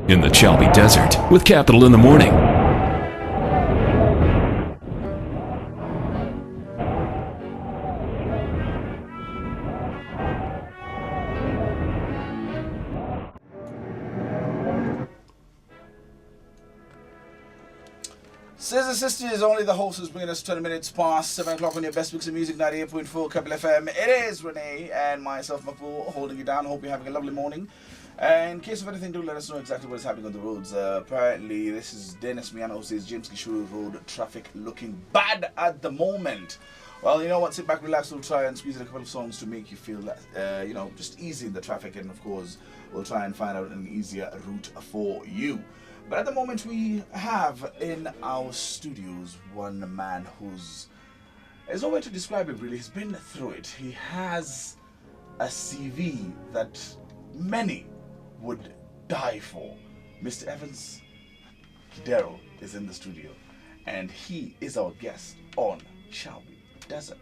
in the Chalbi Desert with Capital in the Morning. Sisters and sisters, only the host is bringing us 20 minutes past 7 o'clock on your best mix of music, 98.4 Capital FM. It is Renee and myself, Mapu, holding you down. Hope you're having a lovely morning. And in case of anything, do let us know exactly what is happening on the roads. Apparently, this is Dennis Miano who says James Kishuru Road traffic looking bad at the moment. Well, you know what? Sit back, relax. We'll try and squeeze in a couple of songs to make you feel, just easy in the traffic. And of course, we'll try and find out an easier route for you. But at the moment, we have in our studios one man who's, there's no way to describe him really. He's been through it. He has a CV that many would die for. Mr. Evans Kidero is in the studio, and he is our guest on Chalbi Desert.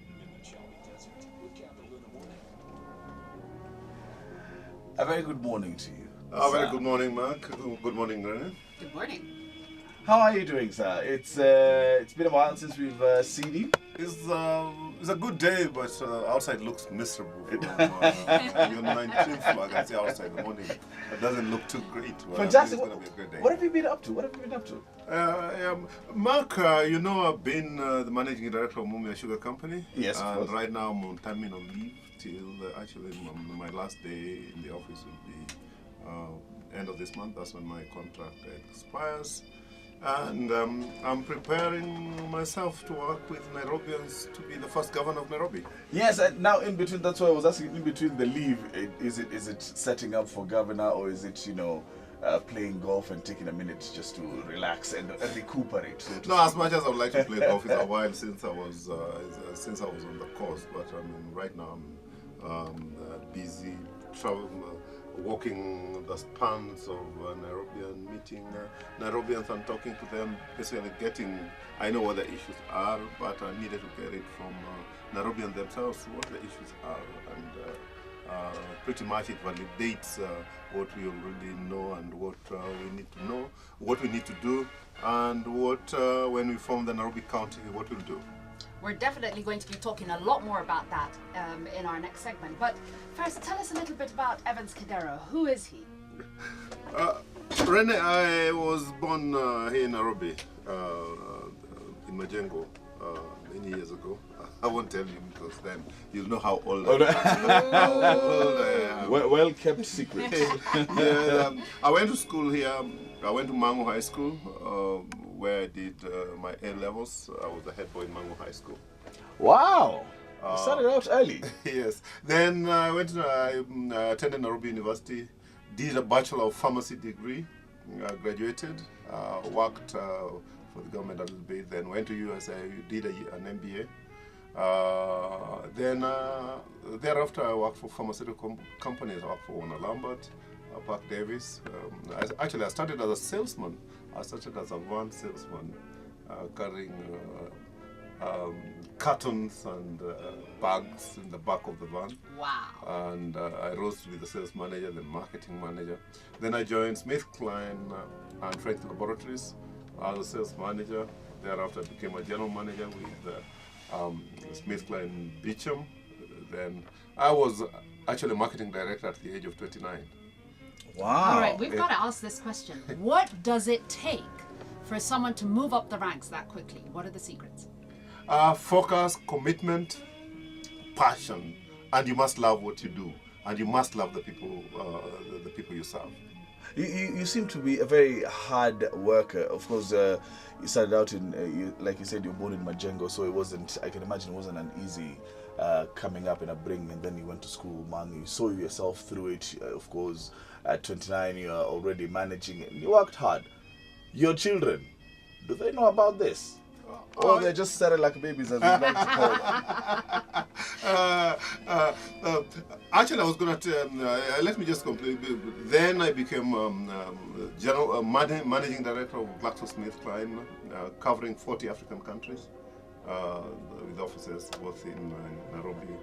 In the Chalbi Desert with Capital in the Morning. A very good morning to you. Very good morning, Mark. Good morning, Rene. Good morning. How are you doing, sir? It's been a while since we've seen you. It's a good day, but outside looks miserable. Your 19th flag, I say outside the morning. It doesn't look too great. Fantastic. It's going to be a great day. What have you been up to? Mark, you know I've been the managing director of Mumia Sugar Company. Yes, of course. Right now I'm on terminal leave till actually my last day in the office will be end of this month. That's when my contract expires, and I'm preparing myself to work with Nairobians to be the first governor of Nairobi. Yes, and now in between, that's why I was asking, in between the leave, is it setting up for governor, or is it playing golf and taking a minute just to relax and recuperate? So no, as much as I would like to play golf, it's a while since I was on the course, but I mean right now I'm busy traveling. Walking the spans of Nairobi and meeting Nairobians and talking to them, basically I know what the issues are, but I needed to get it from Nairobians themselves, what the issues are, and pretty much it validates what we already know and what we need to know, what we need to do, and what, when we form the Nairobi County, what we'll do. We're definitely going to be talking a lot more about that in our next segment. But first, tell us a little bit about Evans Kidero. Who is he? Rene, I was born here in Nairobi, in Majengo, many years ago. I won't tell you because then you'll know how old I am. Well kept secret. I went to school here. I went to Mango High School, where I did my A-levels. I was the head boy in Mango High School. Wow! You started out early. Yes. Then I attended Nairobi University, did a Bachelor of Pharmacy degree, graduated, worked for the government a little bit, then went to USA, did an MBA. Thereafter I worked for pharmaceutical companies. I worked for Warner Lambert, Park Davis. I started as a salesman. I started as a van salesman, carrying cartons and bags in the back of the van. Wow. And I rose to be the sales manager, then marketing manager. Then I joined SmithKline and French Laboratories as a sales manager. Thereafter I became a general manager with SmithKline Beecham. Then I was actually marketing director at the age of 29. Wow. All right, we've got to ask this question. What does it take for someone to move up the ranks that quickly? What are the secrets? Focus, commitment, passion, and you must love what you do, and you must love the people you serve. You seem to be a very hard worker. Of course, you started out like you said, you're born in Majengo, so I can imagine it wasn't an easy coming up in a bring, and then you went to school, man. You saw yourself through it. Of course, at 29, you are already managing it. You worked hard. Your children, do they know about this? Or they just started like babies, as we like to call them? Actually, I was going to let me just complete. Then I became general managing director of GlaxoSmithKline, covering 40 African countries, with offices both in Nairobi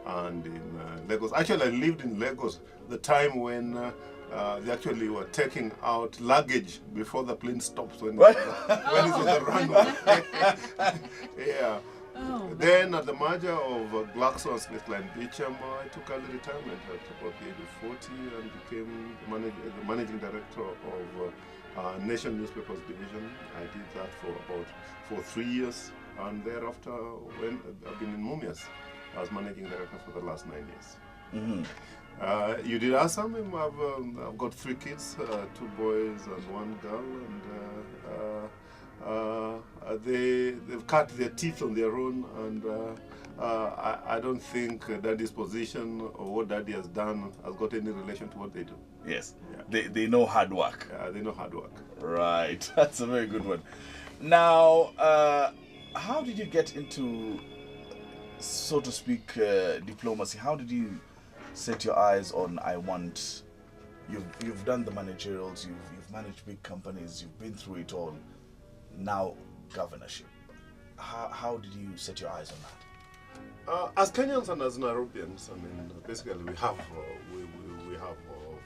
and in Lagos. Actually, I lived in Lagos the time when they actually were taking out luggage before the plane stops when, What? when it's on the runway. Yeah. Oh, Then at the merger of GlaxoSmithKline Beecham, I took early retirement at about the age of 40 and became the managing director of Nation Newspapers Division. I did that for 3 years, and thereafter I've been in Mumias as managing director for the last 9 years. Mm-hmm. You did ask something. I've got 3 kids, 2 boys and 1 girl, and they've cut their teeth on their own, and I don't think daddy's position or what daddy has done has got any relation to what they do. Yes. Yeah. They know hard work. They know hard work. Right. That's a very good one. Now, how did you get into, so to speak, diplomacy? How did you set your eyes on you've done the managerials, you've managed big companies, you've been through it all. Now governorship. How did you set your eyes on that? As Kenyans and as Nairobians, I mean, basically we have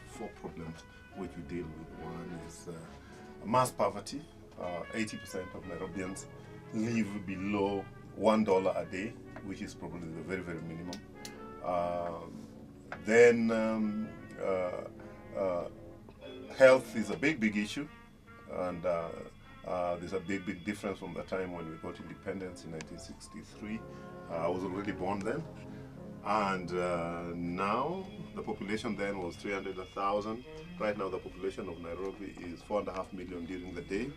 4 problems which we deal with. One is mass poverty. 80% of Nairobians live below $1 a day, which is probably the very, very minimum. Then health is a big issue, and there's a big difference from the time when we got independence in 1963. I was already born then, and now the population then was 300,000. Right now the population of Nairobi is 4.5 million during the day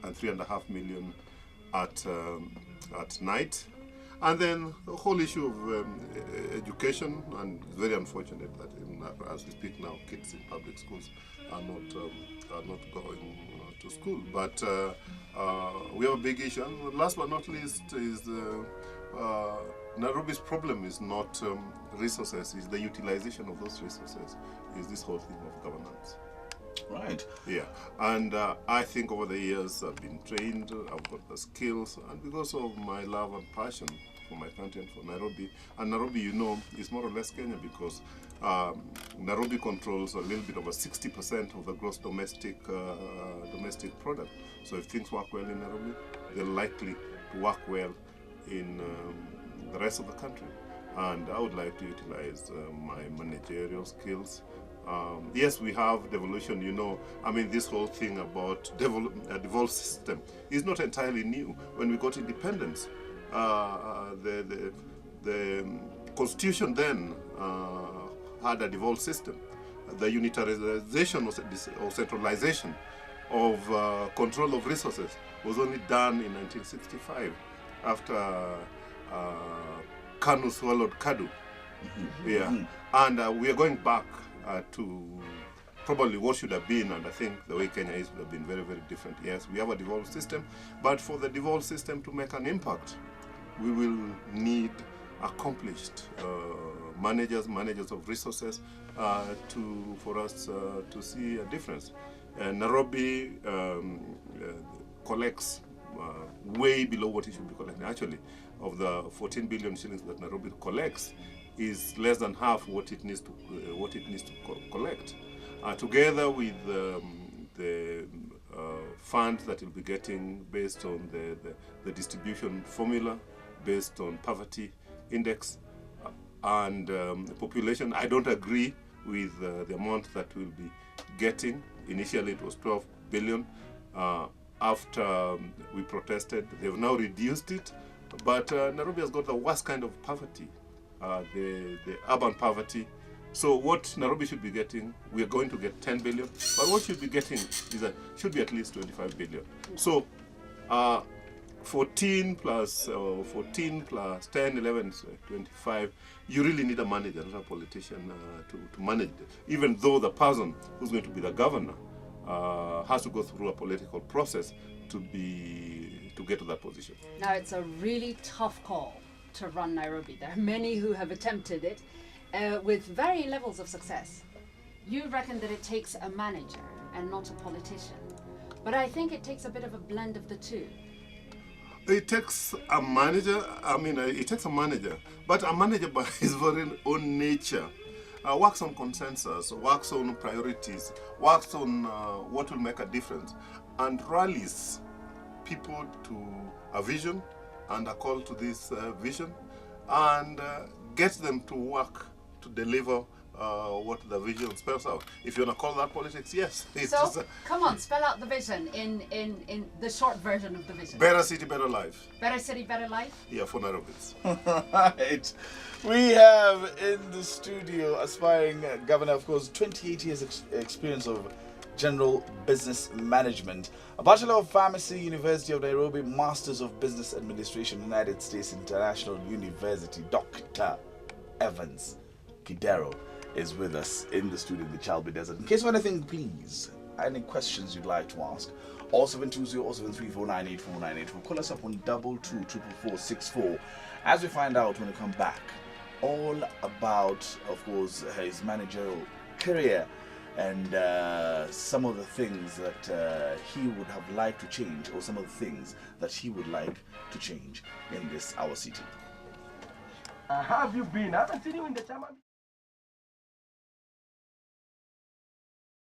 and 3.5 million at night. And then the whole issue of education, and it's very unfortunate that as we speak now, kids in public schools are not going to school. But we have a big issue. And last but not least is Nairobi's problem is not resources, is the utilization of those resources, is this whole thing of governance. Right. Yeah, and I think over the years I've been trained, I've got the skills, and because of my love and passion for my country and for Nairobi, and Nairobi, you know, is more or less Kenya because Nairobi controls a little bit over 60% of the gross domestic product. So if things work well in Nairobi, they're likely to work well in the rest of the country. And I would like to utilize my managerial skills. Yes, we have devolution, you know. I mean, this whole thing about devolved system is not entirely new. When we got independence, the constitution then had a devolved system. The unitarization or centralization of control of resources was only done in 1965 after Kanu swallowed Kadu. Mm-hmm. Yeah, mm-hmm. And we are going back to probably what should have been, and I think the way Kenya is would have been very, very different. Yes, we have a devolved system, but for the devolved system to make an impact, we will need accomplished managers of resources for us to see a difference. Nairobi collects way below what it should be collecting. Actually, of the 14 billion shillings that Nairobi collects, is less than half what it needs to collect. Together with the funds that it will be getting based on the distribution formula, based on poverty index and the population, I don't agree with the amount that we'll be getting. Initially, it was 12 billion. After we protested, they've now reduced it. But Nairobi has got the worst kind of poverty. The urban poverty. So what Nairobi should be getting, we are going to get 10 billion, but what should be getting should be at least 25 billion. So 14 plus 10, 11, 25, you really need a manager, not a politician, to manage it. Even though the person who's going to be the governor has to go through a political process to get to that position. Now, it's a really tough call to run Nairobi. There are many who have attempted it with varying levels of success. You reckon that it takes a manager and not a politician, but I think it takes a bit of a blend of the two. It takes a manager, it takes a manager, but a manager by his very own nature works on consensus, works on priorities, works on what will make a difference, and rallies people to a vision and a call to this vision, and gets them to work to deliver what the vision spells out. If you want to call that politics, yes. So, come on, spell out the vision in the short version of the vision. Better city, better life. Better city, better life? Yeah, for Nairobis. Right. We have in the studio aspiring governor, of course, 28 years experience of general business management, a Bachelor of Pharmacy, University of Nairobi, Masters of Business Administration, United States International University. Dr. Evans Kidero is with us in the studio in the Chalbi Desert. In case of anything, please, any questions you'd like to ask, 0720 0734984984. Call us up on 224464 as we find out when we come back all about, of course, his managerial career and some of the things that he would have liked to change, or some of the things that he would like to change in this our city. Have you been? I haven't seen you in the chairman.